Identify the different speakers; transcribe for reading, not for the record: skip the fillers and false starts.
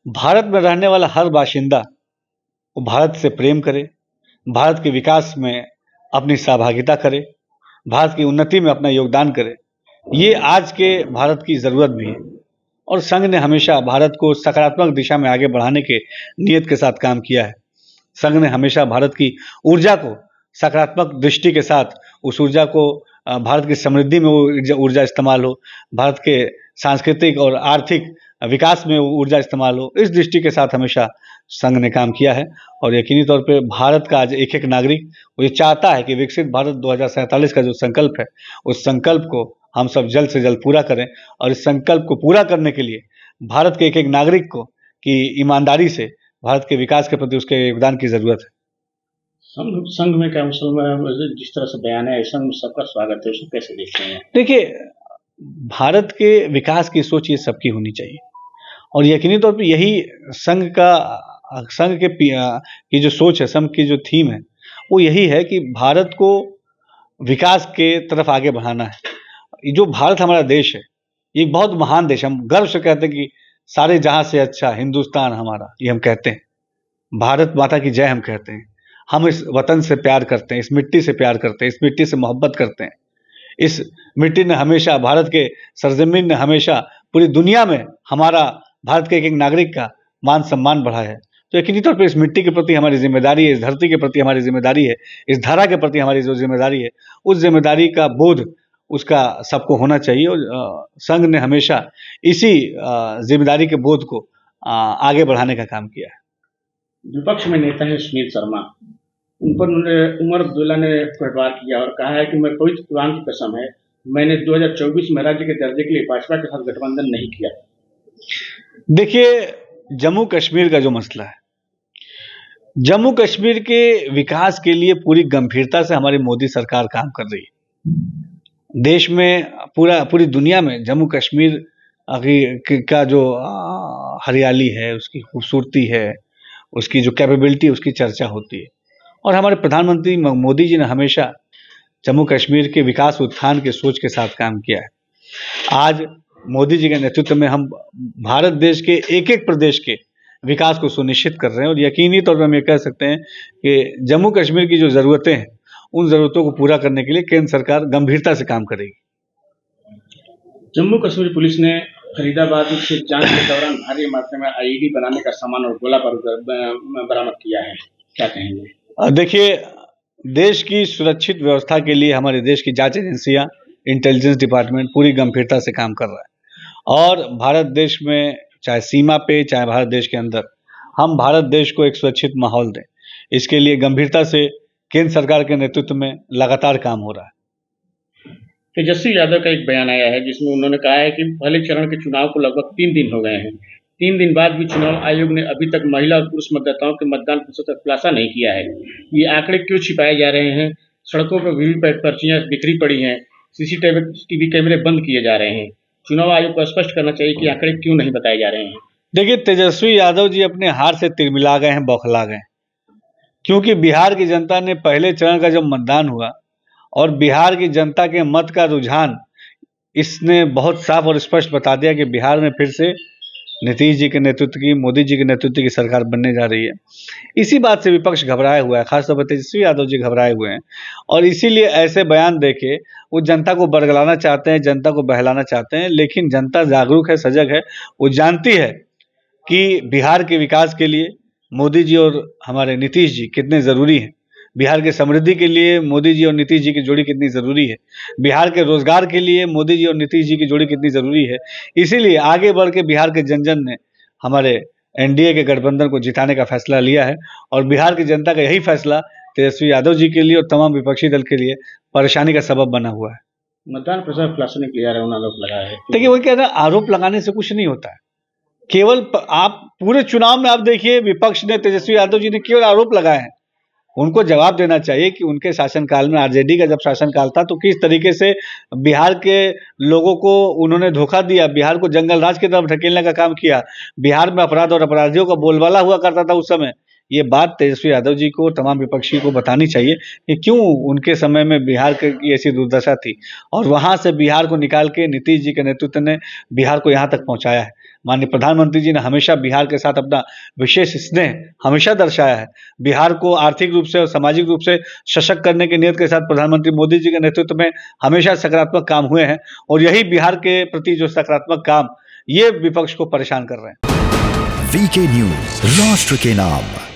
Speaker 1: भारत में रहने वाला हर बाशिंदा वो भारत से प्रेम करे, भारत के विकास में अपनी सहभागिता करे, भारत की उन्नति में अपना योगदान करे। ये आज के भारत की ज़रूरत भी है और संघ ने हमेशा भारत को सकारात्मक दिशा में आगे बढ़ाने के नियत के साथ काम किया है। संघ ने हमेशा भारत की ऊर्जा को सकारात्मक दृष्टि के साथ उस ऊर्जा को भारत की समृद्धि में वो ऊर्जा इस्तेमाल हो, भारत के सांस्कृतिक और आर्थिक विकास में वो ऊर्जा इस्तेमाल हो, इस दृष्टि के साथ हमेशा संघ ने काम किया है। और यकीनी तौर पे भारत का आज एक एक नागरिक वो ये चाहता है कि विकसित भारत 2047 का जो संकल्प है, उस संकल्प को हम सब जल्द से जल्द पूरा करें। और इस संकल्प को पूरा करने के लिए भारत के एक एक नागरिक को की ईमानदारी से भारत के विकास के प्रति उसके योगदान की ज़रूरत है।
Speaker 2: संघ में क्या जिस तरह से बयान है, संघ में सबका स्वागत है, उसको कैसे देखते हैं?
Speaker 1: देखिए, भारत के विकास की सोच ये सबकी होनी चाहिए और यकीनी तौर पे यही संघ की जो सोच है, संघ की जो थीम है, वो यही है कि भारत को विकास के तरफ आगे बढ़ाना है। ये जो भारत हमारा देश है, ये एक बहुत महान देश है। हम गर्व से कहते हैं कि सारे जहां से अच्छा हिंदुस्तान हमारा, ये हम कहते हैं। भारत माता की जय हम कहते हैं। हम इस वतन से प्यार करते हैं, इस मिट्टी से प्यार करते हैं, इस मिट्टी से मोहब्बत करते हैं। इस मिट्टी ने हमेशा, भारत के सरजमीन ने हमेशा पूरी दुनिया में हमारा, भारत के एक एक नागरिक का मान सम्मान बढ़ा है। तो यकीनी तौर पर इस मिट्टी के प्रति हमारी जिम्मेदारी है, इस धरती के प्रति हमारी जिम्मेदारी है, इस धरा के प्रति हमारी जो जिम्मेदारी है, उस जिम्मेदारी का बोध उसका सबको होना चाहिए। और संघ ने हमेशा इसी जिम्मेदारी के बोध को आगे बढ़ाने का काम किया है।
Speaker 2: विपक्ष में नेता है सुनील शर्मा, उन पर उमर अब्दुल्ला ने पलटवार किया और कहा है कि मैं कोई कुरान की कसम है, मैंने 2024 में राज्य के दर्जे के लिए भाजपा के साथ गठबंधन नहीं किया।
Speaker 1: देखिए, जम्मू कश्मीर का जो मसला है, जम्मू कश्मीर के विकास के लिए पूरी गंभीरता से हमारी मोदी सरकार काम कर रही है। देश में पूरी दुनिया में जम्मू कश्मीर का जो हरियाली है, उसकी खूबसूरती है, उसकी जो कैपेबिलिटी, उसकी चर्चा होती है। और हमारे प्रधानमंत्री मोदी जी ने हमेशा जम्मू कश्मीर के विकास उत्थान के सोच के साथ काम किया है। आज मोदी जी के नेतृत्व में हम भारत देश के एक एक प्रदेश के विकास को सुनिश्चित कर रहे हैं और यकीनी तौर पर हम ये कह सकते हैं कि जम्मू कश्मीर की जो ज़रूरतें हैं, उन ज़रूरतों को पूरा करने के लिए केंद्र सरकार गंभीरता से काम करेगी।
Speaker 2: जम्मू कश्मीर पुलिस ने फरीदाबाद से जांच के दौरान भारी मात्रा में आईईडी बनाने का सामान और गोला बारूद बरामद किया है, क्या कहेंगे?
Speaker 1: देखिए, देश की सुरक्षित व्यवस्था के लिए हमारे देश की जांच एजेंसियां, इंटेलिजेंस डिपार्टमेंट पूरी गंभीरता से काम कर रहा है। और भारत देश में, चाहे सीमा पे, चाहे भारत देश के अंदर, हम भारत देश को एक सुरक्षित माहौल दें, इसके लिए गंभीरता से केंद्र सरकार के नेतृत्व में लगातार काम हो रहा है।
Speaker 2: तेजस्वी यादव का एक बयान आया है जिसमें उन्होंने कहा है कि पहले चरण के चुनाव को लगभग 3 दिन हो गए हैं, 3 दिन बाद भी चुनाव आयोग ने अभी तक महिला और पुरुष मतदाताओं के मतदान प्रतिशत का खुलासा नहीं किया है। ये आंकड़े क्यों छिपाए जा रहे हैं? सड़कों पर वीवीपैट पर्चियां बिखरी पड़ी हैं, सीसीटीवी कैमरे बंद किए जा रहे हैं। चुनाव आयोग को स्पष्ट करना चाहिए कि आंकड़े क्यों नहीं बताए जा रहे हैं।
Speaker 1: देखिए, तेजस्वी यादव जी अपने हार से तिलमिला गए हैं, बौखला गए, क्योंकि बिहार की जनता ने पहले चरण का जब मतदान हुआ और बिहार की जनता के मत का रुझान इसने बहुत साफ और स्पष्ट बता दिया कि बिहार में फिर से नीतीश जी के नेतृत्व की, मोदी जी के नेतृत्व की सरकार बनने जा रही है। इसी बात से विपक्ष घबराया हुआ है, खासतौर पर तेजस्वी यादव जी घबराए हुए हैं और इसीलिए ऐसे बयान देके वो जनता को बरगलाना चाहते हैं, जनता को बहलाना चाहते हैं। लेकिन जनता जागरूक है, सजग है, वो जानती है कि बिहार के विकास के लिए मोदी जी और हमारे नीतीश जी कितने ज़रूरी हैं, बिहार के समृद्धि के लिए मोदी जी और नीतीश जी की जोड़ी कितनी ज़रूरी है, बिहार के रोजगार के लिए मोदी जी और नीतीश जी की जोड़ी कितनी ज़रूरी है। इसीलिए आगे बढ़ के बिहार के जन ने हमारे एनडीए के गठबंधन को जिताने का फैसला लिया है और बिहार की जनता का यही फैसला तेजस्वी यादव जी के लिए और तमाम विपक्षी दल के लिए परेशानी का सबब बना हुआ है।
Speaker 2: मतदान प्रतिशत खुलासा नहीं किया आरोप लगाया है।
Speaker 1: देखिए, वो कह रहे हैं आरोप लगाने से कुछ नहीं होता है। केवल आप पूरे चुनाव में आप देखिए, विपक्ष ने, तेजस्वी यादव जी ने केवल आरोप लगाए हैं। उनको जवाब देना चाहिए कि उनके शासनकाल में, आरजेडी का जब शासनकाल था, तो किस तरीके से बिहार के लोगों को उन्होंने धोखा दिया, बिहार को जंगल राज की तरफ ढकेलने का काम किया, बिहार में अपराध और अपराधियों का बोलबाला हुआ करता था उस समय। ये बात तेजस्वी यादव जी को, तमाम विपक्षी को बतानी चाहिए कि क्यों उनके समय में बिहार की ऐसी दुर्दशा थी और वहाँ से बिहार को निकाल के नीतीश जी के नेतृत्व ने बिहार को यहाँ तक पहुँचाया है। माननीय प्रधानमंत्री जी ने हमेशा बिहार के साथ अपना विशेष स्नेह हमेशा दर्शाया है। बिहार को आर्थिक रूप से और सामाजिक रूप से सशक्त करने की नीयत के साथ प्रधानमंत्री मोदी जी के नेतृत्व में हमेशा सकारात्मक काम हुए हैं और यही बिहार के प्रति जो सकारात्मक काम ये विपक्ष को परेशान कर रहे हैं।
Speaker 3: वीके न्यूज, राष्ट्र के नाम।